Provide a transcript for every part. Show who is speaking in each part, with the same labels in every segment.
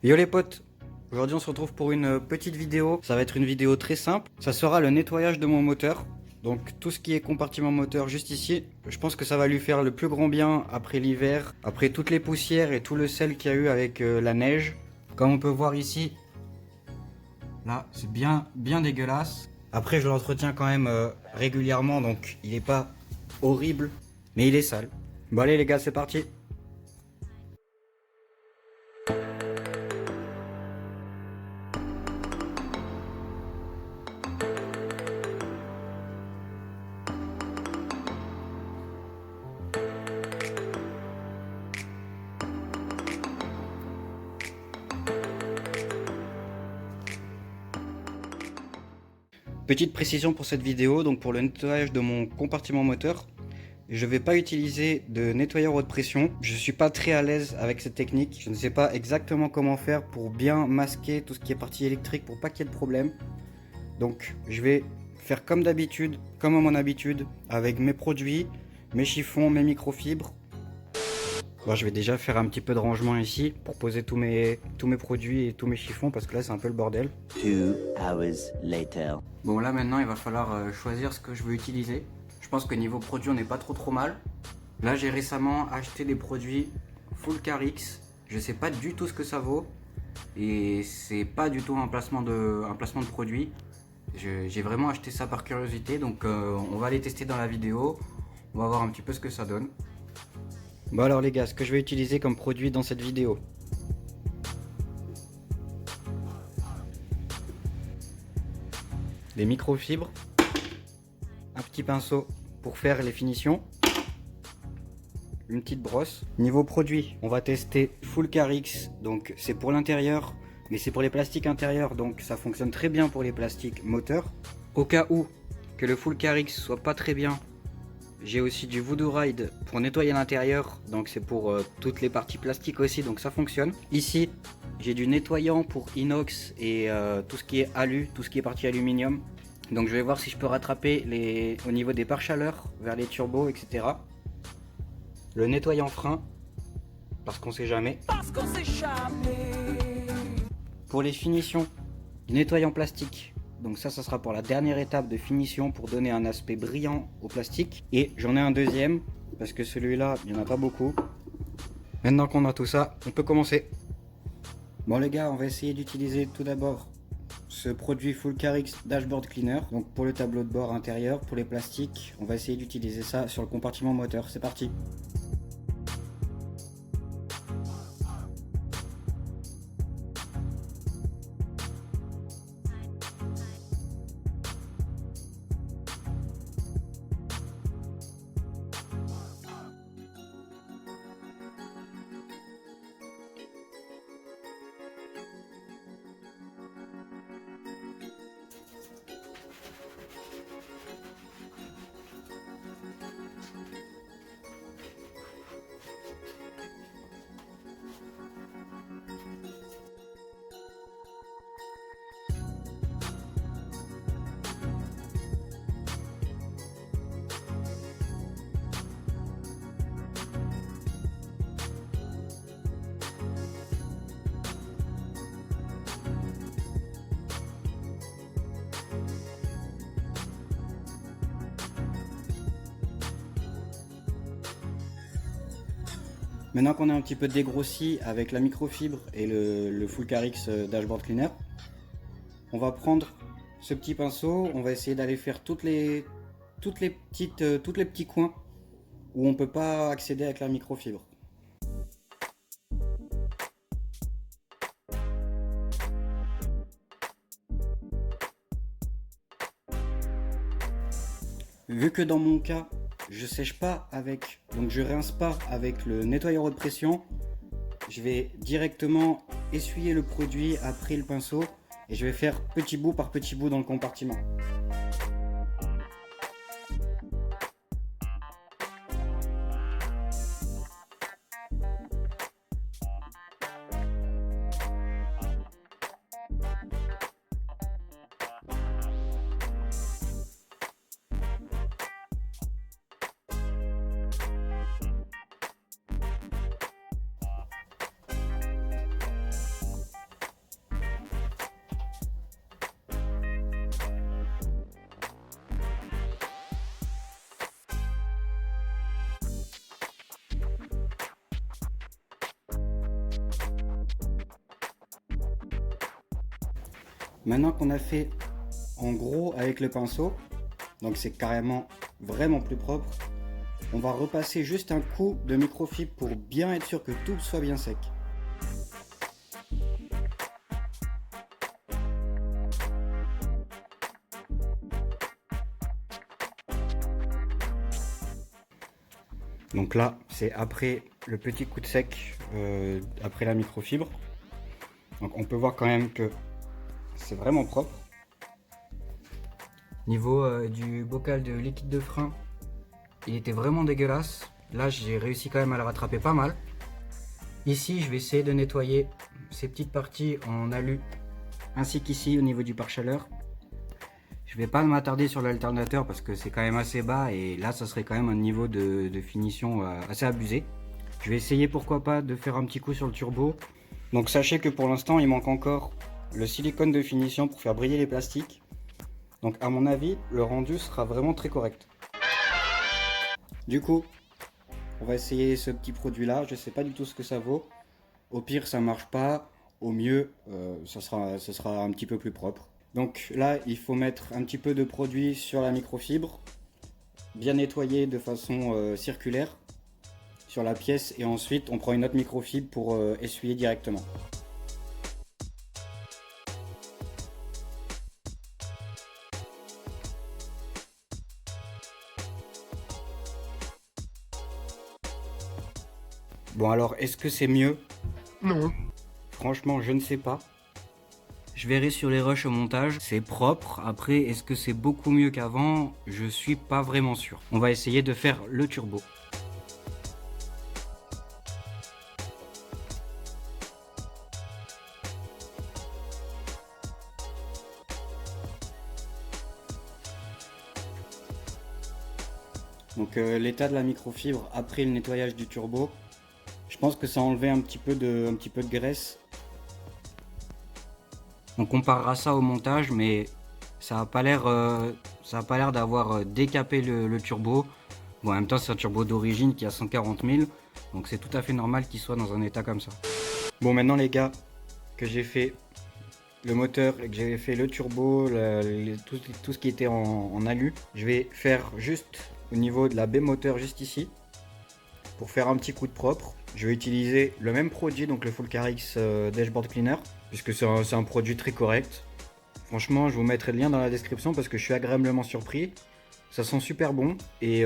Speaker 1: Yo les potes, aujourd'hui on se retrouve pour une petite vidéo. Ça va être une vidéo très simple. Ça sera le nettoyage de mon moteur. Donc tout ce qui est compartiment moteur juste ici, je pense que ça va lui faire le plus grand bien après l'hiver, après toutes les poussières et tout le sel qu'il y a eu avec la neige. Comme on peut voir ici, là c'est bien dégueulasse. Après je l'entretiens quand même régulièrement, donc il est pas horrible, mais il est sale. Bon allez les gars, c'est parti. Petite précision pour cette vidéo, donc pour le nettoyage de mon compartiment moteur, je ne vais pas utiliser de nettoyeur haute pression. Je ne suis pas très à l'aise avec cette technique. Je ne sais pas exactement comment faire pour bien masquer tout ce qui est partie électrique pour pas qu'il y ait de problème. Donc je vais faire comme d'habitude, comme à mon habitude, avec mes produits, mes chiffons, mes microfibres. Bon, je vais déjà faire un petit peu de rangement ici pour poser tous mes produits et tous mes chiffons parce que là c'est un peu le bordel.
Speaker 2: 2 hours later.
Speaker 1: Bon là maintenant il va falloir choisir ce que je veux utiliser. Je pense que niveau produit on n'est pas trop mal. Là j'ai récemment acheté des produits Full Carix. Je sais pas du tout ce que ça vaut. Et c'est pas du tout un placement de produit. J'ai vraiment acheté ça par curiosité. Donc on va les tester dans la vidéo. On va voir un petit peu ce que ça donne. Bon alors les gars, ce que je vais utiliser comme produit dans cette vidéo. Des microfibres, un petit pinceau pour faire les finitions, une petite brosse. Niveau produit, on va tester Full Carix, donc c'est pour l'intérieur, mais c'est pour les plastiques intérieurs, donc ça fonctionne très bien pour les plastiques moteurs. Au cas où que le Full Carix soit pas très bien, j'ai aussi du Voodoo Ride pour nettoyer l'intérieur, donc c'est pour toutes les parties plastiques aussi, donc ça fonctionne. Ici, j'ai du nettoyant pour inox et tout ce qui est alu, tout ce qui est partie aluminium. Donc je vais voir si je peux rattraper au niveau des pare-chaleurs vers les turbos, etc. Le nettoyant frein, parce qu'on sait jamais. Pour les finitions, du nettoyant plastique. Donc ça sera pour la dernière étape de finition pour donner un aspect brillant au plastique. Et j'en ai un deuxième, parce que celui-là, il n'y en a pas beaucoup. Maintenant qu'on a tout ça, on peut commencer. Bon les gars, on va essayer d'utiliser tout d'abord ce produit Full Carix Dashboard Cleaner. Donc pour le tableau de bord intérieur, pour les plastiques, on va essayer d'utiliser ça sur le compartiment moteur. C'est parti. Maintenant qu'on a un petit peu dégrossi avec la microfibre et le Full Carix Dashboard Cleaner, on va prendre ce petit pinceau, on va essayer d'aller faire tous les petits coins où on peut pas accéder avec la microfibre. Vu que dans mon cas, je sèche pas avec, donc je rince pas avec le nettoyeur haute pression, je vais directement essuyer le produit après le pinceau et je vais faire petit bout par petit bout dans le compartiment. Maintenant qu'on a fait en gros avec le pinceau, donc c'est carrément vraiment plus propre, on va repasser juste un coup de microfibre pour bien être sûr que tout soit bien sec. Donc là, c'est après le petit coup de sec, après la microfibre. Donc on peut voir quand même que c'est vraiment propre. Niveau du bocal de liquide de frein, il était vraiment dégueulasse. Là, j'ai réussi quand même à le rattraper pas mal. Ici, je vais essayer de nettoyer ces petites parties en alu, ainsi qu'ici au niveau du pare-chaleur. Je vais pas m'attarder sur l'alternateur parce que c'est quand même assez bas et là, ça serait quand même un niveau de finition assez abusé. Je vais essayer, pourquoi pas, de faire un petit coup sur le turbo. Donc sachez que pour l'instant, il manque encore le silicone de finition pour faire briller les plastiques. Donc à mon avis, le rendu sera vraiment très correct. Du coup, on va essayer ce petit produit là. Je sais pas du tout ce que ça vaut. Au pire, ça marche pas. Au mieux, ça sera un petit peu plus propre. Donc là, il faut mettre un petit peu de produit sur la microfibre, bien nettoyer de façon circulaire sur la pièce, et ensuite on prend une autre microfibre pour essuyer directement. Bon alors, est-ce que c'est mieux?
Speaker 3: Non.
Speaker 1: Franchement, je ne sais pas. Je verrai sur les rushs au montage, c'est propre. Après, est-ce que c'est beaucoup mieux qu'avant? Je suis pas vraiment sûr. On va essayer de faire le turbo. Donc l'état de la microfibre après le nettoyage du turbo, je pense que ça a enlevé un petit peu de graisse. On comparera ça au montage, mais ça n'a pas l'air d'avoir décapé le turbo. Bon, en même temps, c'est un turbo d'origine qui a 140 000, donc c'est tout à fait normal qu'il soit dans un état comme ça. Bon, maintenant les gars, que j'ai fait le moteur et que j'ai fait le turbo, tout ce qui était en alu, je vais faire juste au niveau de la baie moteur, juste ici, pour faire un petit coup de propre. Je vais utiliser le même produit, donc le Fulcarix Dashboard Cleaner, puisque c'est un produit très correct. Franchement, je vous mettrai le lien dans la description parce que je suis agréablement surpris. Ça sent super bon et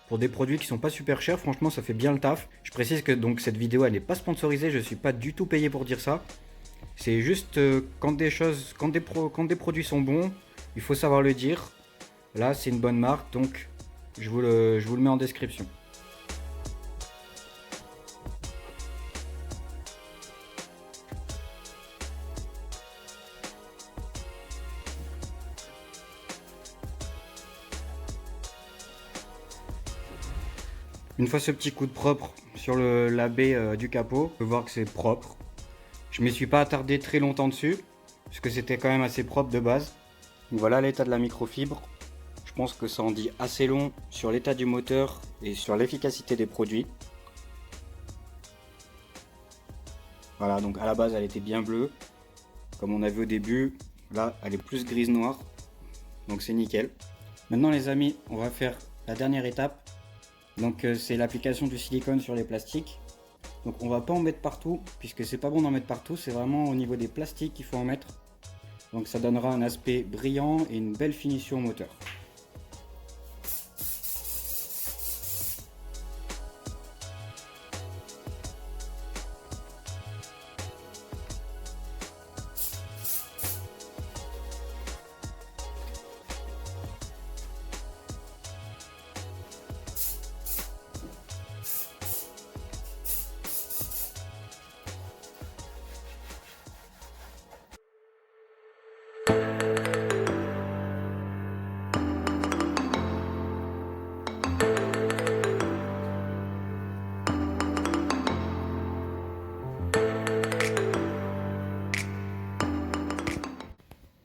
Speaker 1: pour des produits qui sont pas super chers, franchement, ça fait bien le taf. Je précise que donc cette vidéo, elle n'est pas sponsorisée, je suis pas du tout payé pour dire ça. C'est juste quand des produits sont bons, il faut savoir le dire. Là, c'est une bonne marque, donc je vous le mets en description. Une fois ce petit coup de propre sur la baie du capot, on peut voir que c'est propre. Je ne m'y suis pas attardé très longtemps dessus, puisque c'était quand même assez propre de base. Donc voilà l'état de la microfibre. Je pense que ça en dit assez long sur l'état du moteur et sur l'efficacité des produits. Voilà, donc à la base elle était bien bleue, comme on a vu au début. Là, elle est plus grise-noire, donc c'est nickel. Maintenant les amis, on va faire la dernière étape. Donc c'est l'application du silicone sur les plastiques. Donc on va pas en mettre partout, puisque c'est pas bon d'en mettre partout, c'est vraiment au niveau des plastiques qu'il faut en mettre. Donc ça donnera un aspect brillant et une belle finition au moteur.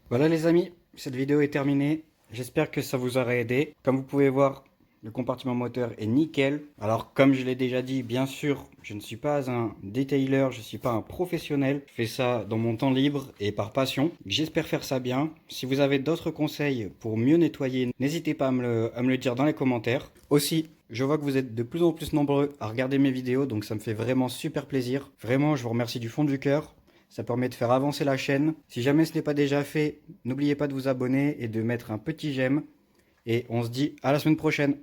Speaker 1: Voilà les amis, cette vidéo est terminée. J'espère que ça vous aura aidé. Comme vous pouvez voir, Le compartiment moteur est nickel. Alors comme je l'ai déjà dit, bien sûr, je ne suis pas un detailer, je ne suis pas un professionnel. Je fais ça dans mon temps libre et par passion. J'espère faire ça bien. Si vous avez d'autres conseils pour mieux nettoyer, n'hésitez pas à me le dire dans les commentaires. Aussi, je vois que vous êtes de plus en plus nombreux à regarder mes vidéos, donc ça me fait vraiment super plaisir. Vraiment, je vous remercie du fond du cœur. Ça permet de faire avancer la chaîne. Si jamais ce n'est pas déjà fait, n'oubliez pas de vous abonner et de mettre un petit j'aime. Et on se dit à la semaine prochaine.